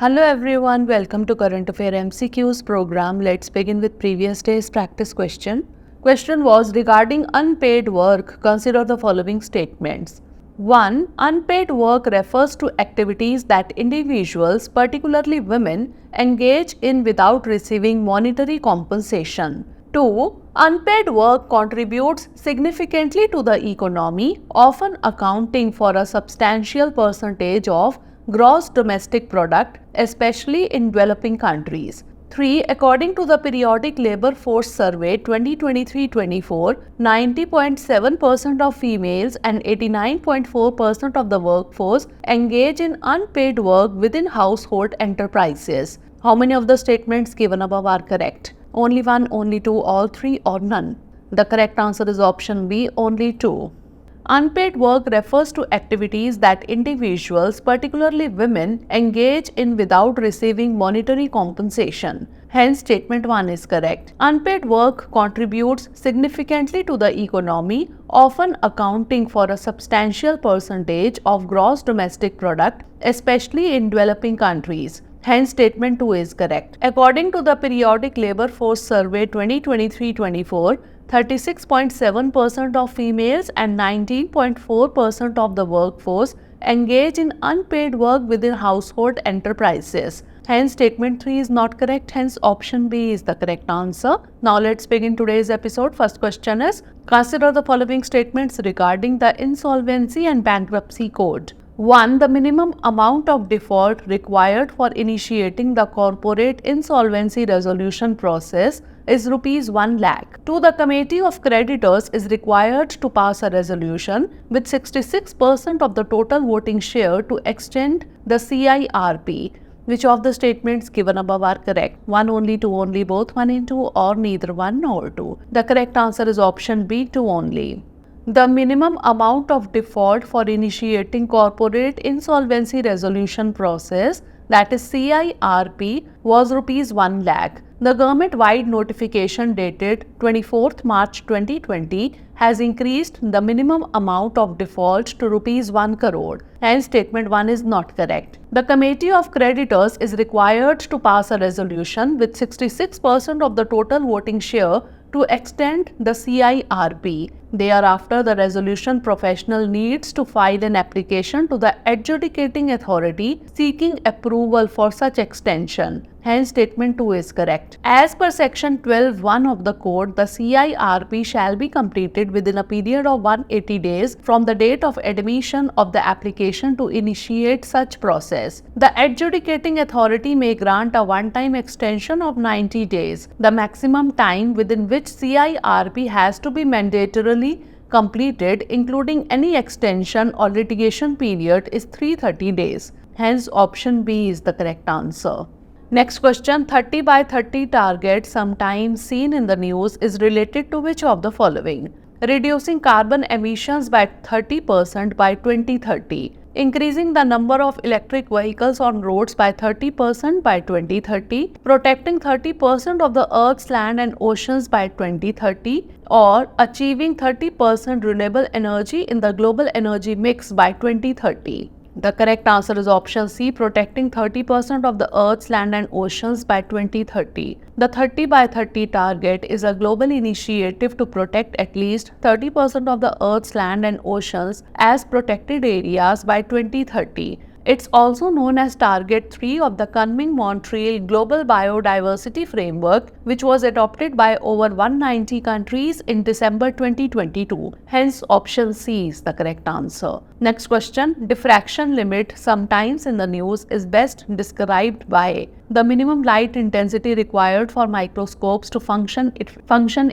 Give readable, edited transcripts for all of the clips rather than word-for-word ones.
Hello everyone, welcome to Current Affairs MCQs program. Let's begin with previous day's practice question. Question was regarding unpaid work. Consider the following statements. 1. Unpaid work refers to activities that individuals, particularly women, engage in without receiving monetary compensation. 2. Unpaid work contributes significantly to the economy, often accounting for a substantial percentage of gross domestic product, especially in developing countries. 3. According to the Periodic Labour Force Survey 2023-24, 90.7% of females and 89.4% of the workforce engage in unpaid work within household enterprises. How many of the statements given above are correct? Only one, only two, all three, or none? The correct answer is option B, only two. Unpaid work refers to activities that individuals, particularly women, engage in without receiving monetary compensation. Hence, statement 1 is correct. Unpaid work contributes significantly to the economy, often accounting for a substantial percentage of gross domestic product, especially in developing countries. Hence, statement 2 is correct. According to the Periodic Labour Force Survey 2023-24, 36.7% of females and 19.4% of the workforce engage in unpaid work within household enterprises. Hence, statement 3 is not correct. Hence, option B is the correct answer. Now, let's begin today's episode. First question is, consider the following statements regarding the Insolvency and Bankruptcy Code. 1. The minimum amount of default required for initiating the corporate insolvency resolution process is Rs 1 lakh. 2. The Committee of Creditors is required to pass a resolution with 66% of the total voting share to extend the CIRP. Which of the statements given above are correct? 1 only, 2 only, both 1 and 2, or neither 1 nor 2? The correct answer is option B, 2 only. The minimum amount of default for initiating corporate insolvency resolution process, that is CIRP, was Rs 1 lakh. The government-wide notification dated 24th March 2020 has increased the minimum amount of default to Rs 1 crore. Hence, statement 1 is not correct. The Committee of Creditors is required to pass a resolution with 66% of the total voting share to extend the CIRP. Thereafter, the resolution professional needs to file an application to the adjudicating authority seeking approval for such extension. Hence, statement 2 is correct. As per section 12(1) of the code, the CIRP shall be completed within a period of 180 days from the date of admission of the application to initiate such process. The adjudicating authority may grant a one-time extension of 90 days. The maximum time within which CIRP has to be mandatorily completed, including any extension or litigation period, is 330 days. Hence, option B is the correct answer. Next question, 30 by 30 target sometimes seen in the news is related to which of the following? Reducing carbon emissions by 30% by 2030. Increasing the number of electric vehicles on roads by 30% by 2030, protecting 30% of the Earth's land and oceans by 2030, or achieving 30% renewable energy in the global energy mix by 2030. The correct answer is option C, protecting 30% of the Earth's land and oceans by 2030. The 30 by 30 target is a global initiative to protect at least 30% of the Earth's land and oceans as protected areas by 2030. It's also known as Target 3 of the Kunming-Montreal Global Biodiversity Framework, which was adopted by over 190 countries in December 2022. Hence, option C is the correct answer. Next question, diffraction limit sometimes in the news is best described by the minimum light intensity required for microscopes to function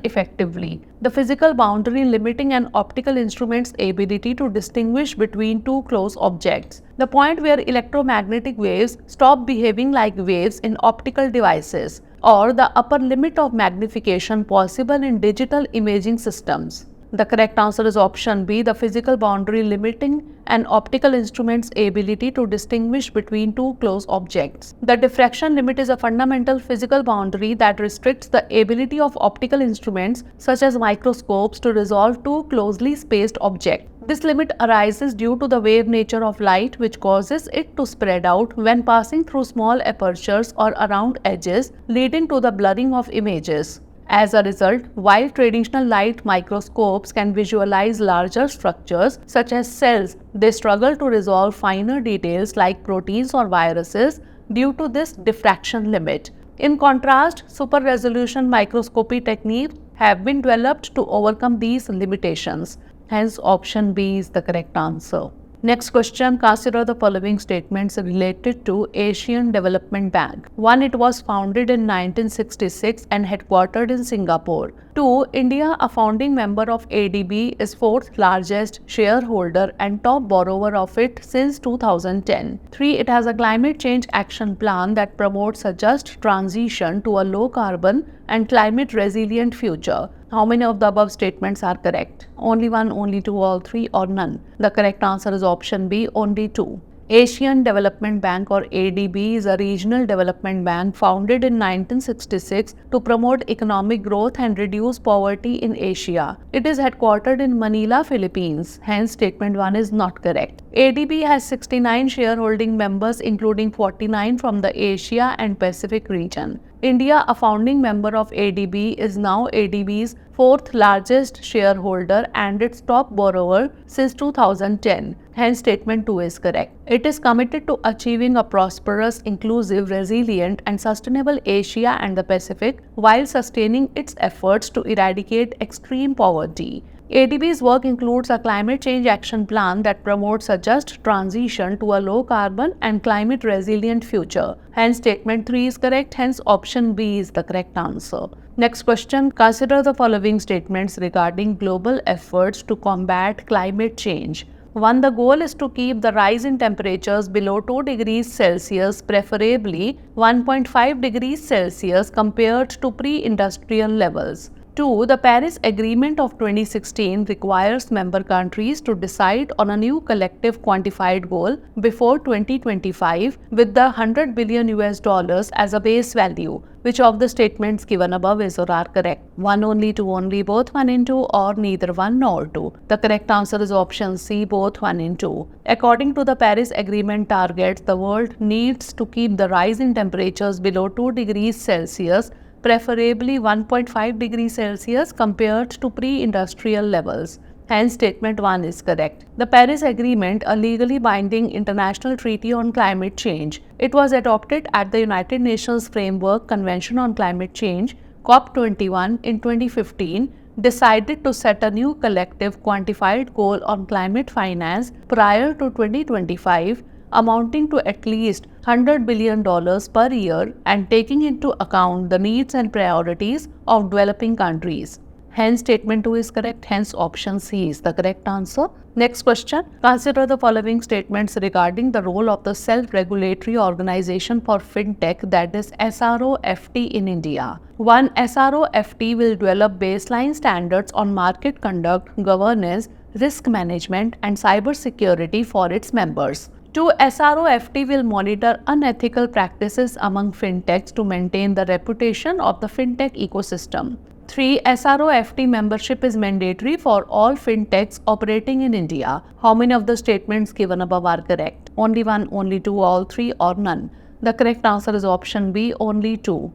effectively, the physical boundary limiting an optical instrument's ability to distinguish between two close objects, the point where electromagnetic waves stop behaving like waves in optical devices, or the upper limit of magnification possible in digital imaging systems. The correct answer is option B, the physical boundary limiting an optical instrument's ability to distinguish between two close objects. The diffraction limit is a fundamental physical boundary that restricts the ability of optical instruments such as microscopes to resolve two closely spaced objects. This limit arises due to the wave nature of light, which causes it to spread out when passing through small apertures or around edges, leading to the blurring of images. As a result, while traditional light microscopes can visualize larger structures such as cells, they struggle to resolve finer details like proteins or viruses due to this diffraction limit. In contrast, super-resolution microscopy techniques have been developed to overcome these limitations. Hence, option B is the correct answer. Next question, consider the following statements related to Asian Development Bank. 1. It was founded in 1966 and headquartered in Singapore. 2. India, a founding member of ADB, is fourth largest shareholder and top borrower of it since 2010. 3. It has a climate change action plan that promotes a just transition to a low carbon and climate resilient future. How many of the above statements are correct? Only one, only two, all three, or none? The correct answer is option B, only two. Asian Development Bank or ADB is a regional development bank founded in 1966 to promote economic growth and reduce poverty in Asia. It is headquartered in Manila, Philippines. Hence, statement 1 is not correct. ADB has 69 shareholding members, including 49 from the Asia and Pacific region. India, a founding member of ADB, is now ADB's fourth largest shareholder and its top borrower since 2010. Hence, statement 2 is correct. It is committed to achieving a prosperous, inclusive, resilient, and sustainable Asia and the Pacific while sustaining its efforts to eradicate extreme poverty. ADB's work includes a climate change action plan that promotes a just transition to a low carbon and climate resilient future. Hence, statement 3 is correct. Hence, option B is the correct answer. Next question, consider the following statements regarding global efforts to combat climate change. 1. The goal is to keep the rise in temperatures below 2 degrees Celsius, preferably 1.5 degrees Celsius compared to pre-industrial levels. 2. The Paris Agreement of 2016 requires member countries to decide on a new collective quantified goal before 2025 with the $100 billion as a base value. Which of the statements given above is or are correct? 1 only, 2 only, both 1 and 2, or neither 1 nor 2? The correct answer is option C, both 1 and 2. According to the Paris Agreement targets, the world needs to keep the rise in temperatures below 2 degrees Celsius, preferably 1.5 degrees Celsius compared to pre-industrial levels. Hence, statement 1 is correct. The Paris Agreement, a legally binding international treaty on climate change. It was adopted at the United Nations Framework Convention on Climate Change, COP21, in 2015, decided to set a new collective quantified goal on climate finance prior to 2025, amounting to at least $100 billion per year and taking into account the needs and priorities of developing countries. Hence, statement 2 is correct. Hence, option C is the correct answer. Next question. Consider the following statements regarding the role of the self-regulatory organization for Fintech, that is sro-ft in India. 1. sro-ft will develop baseline standards on market conduct, governance, risk management, and cybersecurity for its members. 2. sro-ft will monitor unethical practices among fintechs to maintain the reputation of the fintech ecosystem. 3. sro-ft membership is mandatory for all fintechs operating in India. How many of the statements given above are correct? Only 1, only 2, all 3, or none? The correct answer is option B, only 2.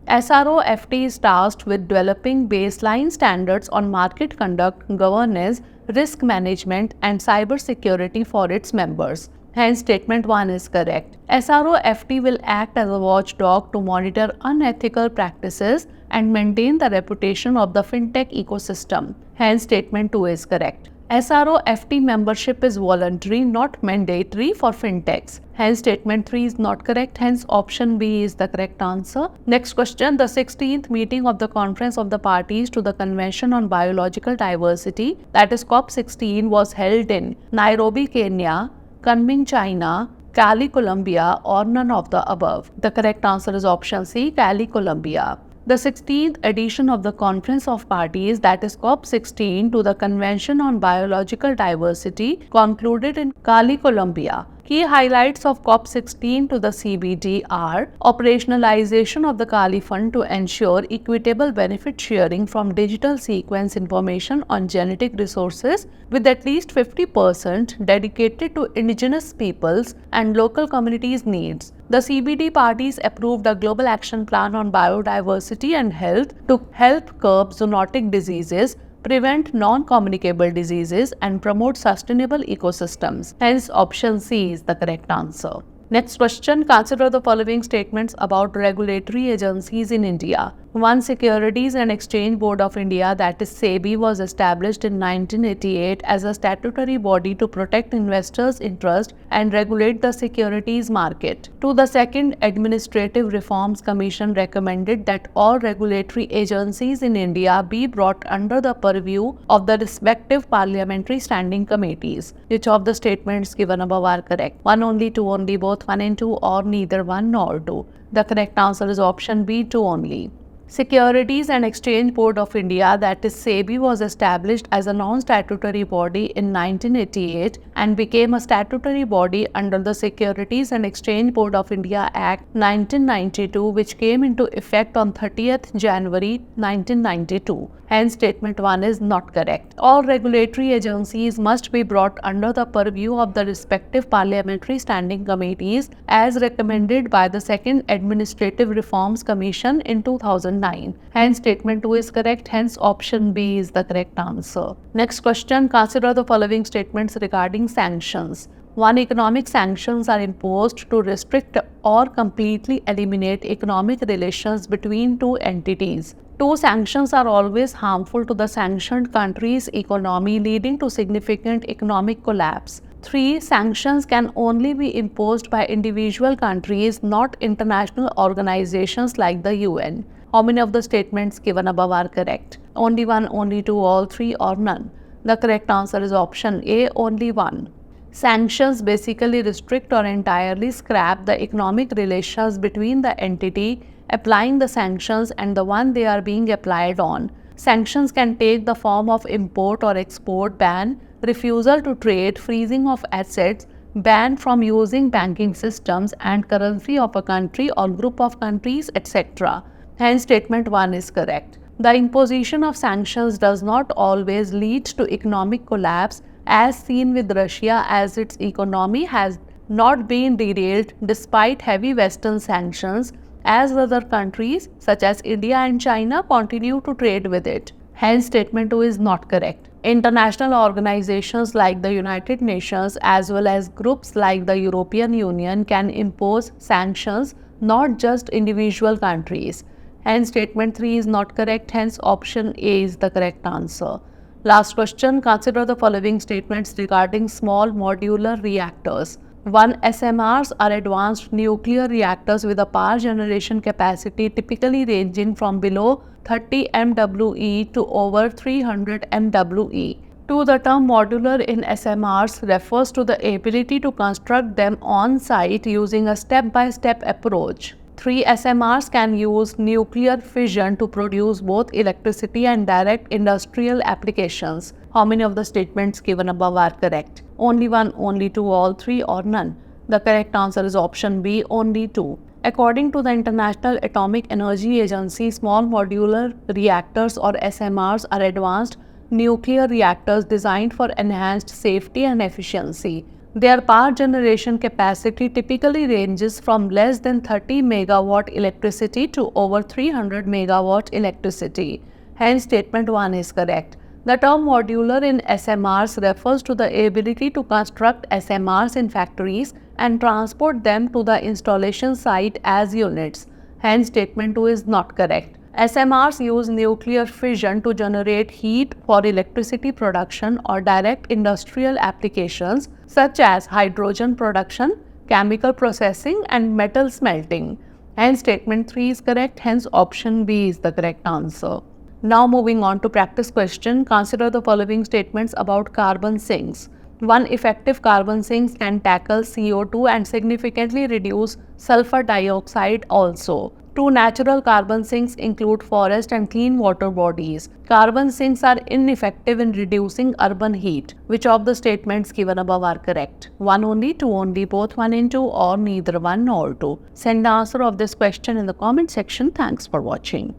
sro-ft is tasked with developing baseline standards on market conduct, governance, risk management, and cybersecurity for its members. Hence, statement 1 is correct. sro-ft will act as a watchdog to monitor unethical practices and maintain the reputation of the fintech ecosystem. Hence, statement 2 is correct. sro-ft membership is voluntary, not mandatory for fintechs. Hence, statement 3 is not correct. Hence, option B is the correct answer. Next question. The 16th meeting of the Conference of the Parties to the Convention on Biological Diversity, that is COP16, was held in Nairobi, Kenya, Kunming, China, Cali, Colombia, or none of the above. The correct answer is option C, Cali, Colombia. The 16th edition of the Conference of Parties, that is COP16, to the Convention on Biological Diversity concluded in Cali, Colombia. Key highlights of COP16 to the CBD are operationalization of the Kali Fund to ensure equitable benefit sharing from digital sequence information on genetic resources, with at least 50% dedicated to indigenous peoples and local communities' needs. The CBD parties approved a global action plan on biodiversity and health to help curb zoonotic diseases, prevent non-communicable diseases, and promote sustainable ecosystems. Hence, option C is the correct answer. Next question, consider the following statements about regulatory agencies in India. 1. Securities and Exchange Board of India, that is SEBI, was established in 1988 as a statutory body to protect investors' interest and regulate the securities market. 2. The Second Administrative Reforms Commission recommended that all regulatory agencies in India be brought under the purview of the respective parliamentary standing committees. Which of the statements given above are correct? 1 only, 2 only, both 1 and 2, or neither 1 nor 2? The correct answer is option B, 2 only. Securities and Exchange Board of India, that is SEBI, was established as a non-statutory body in 1988 and became a statutory body under the Securities and Exchange Board of India Act 1992, which came into effect on 30th January 1992. Hence, statement 1 is not correct. All regulatory agencies must be brought under the purview of the respective parliamentary standing committees as recommended by the Second Administrative Reforms Commission in 2009. Hence, statement 2 is correct. Hence, option B is the correct answer. Next question, consider the following statements regarding sanctions. 1. Economic sanctions are imposed to restrict or completely eliminate economic relations between two entities. 2. Sanctions are always harmful to the sanctioned country's economy, leading to significant economic collapse. 3. Sanctions can only be imposed by individual countries, not international organizations like the UN. How many of the statements given above are correct? Only 1, only 2, all 3, or none? The correct answer is option A, only 1. Sanctions basically restrict or entirely scrap the economic relations between the entity applying the sanctions and the one they are being applied on. Sanctions can take the form of import or export ban, refusal to trade, freezing of assets, ban from using banking systems and currency of a country or group of countries, etc. Hence, statement 1 is correct. The imposition of sanctions does not always lead to economic collapse, as seen with Russia, as its economy has not been derailed despite heavy Western sanctions, as other countries such as India and China continue to trade with it. Hence, statement 2 is not correct. International organizations like the United Nations as well as groups like the European Union can impose sanctions, not just individual countries. Hence, statement 3 is not correct. Hence, option A is the correct answer. Last question, consider the following statements regarding small modular reactors. 1. SMRs are advanced nuclear reactors with a power generation capacity typically ranging from below 30 MWe to over 300 MWe. 2. The term modular in SMRs refers to the ability to construct them on-site using a step-by-step approach. 3. SMRs can use nuclear fission to produce both electricity and direct industrial applications. How many of the statements given above are correct? Only 1, only 2, all 3, or none? The correct answer is option B, only 2. According to the International Atomic Energy Agency, small modular reactors or SMRs are advanced nuclear reactors designed for enhanced safety and efficiency. Their power generation capacity typically ranges from less than 30 megawatt electricity to over 300 megawatt electricity. Hence, statement 1 is correct. The term modular in SMRs refers to the ability to construct SMRs in factories and transport them to the installation site as units. Hence, statement 2 is not correct. SMRs use nuclear fission to generate heat for electricity production or direct industrial applications such as hydrogen production, chemical processing, and metal smelting. Hence, statement 3 is correct. Hence, option B is the correct answer. Now, moving on to practice question, consider the following statements about carbon sinks. 1. Effective carbon sinks can tackle CO2 and significantly reduce sulfur dioxide also. Two natural carbon sinks include forest and clean water bodies. Carbon sinks are ineffective in reducing urban heat. Which of the statements given above are correct? 1 only, 2 only, both 1 and 2, or neither 1 nor 2? Send the answer of this question in the comment section. Thanks for watching.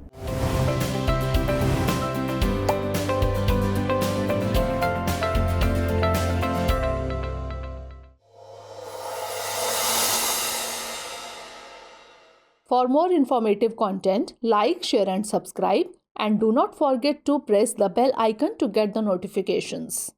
For more informative content, like, share and subscribe, and do not forget to press the bell icon to get the notifications.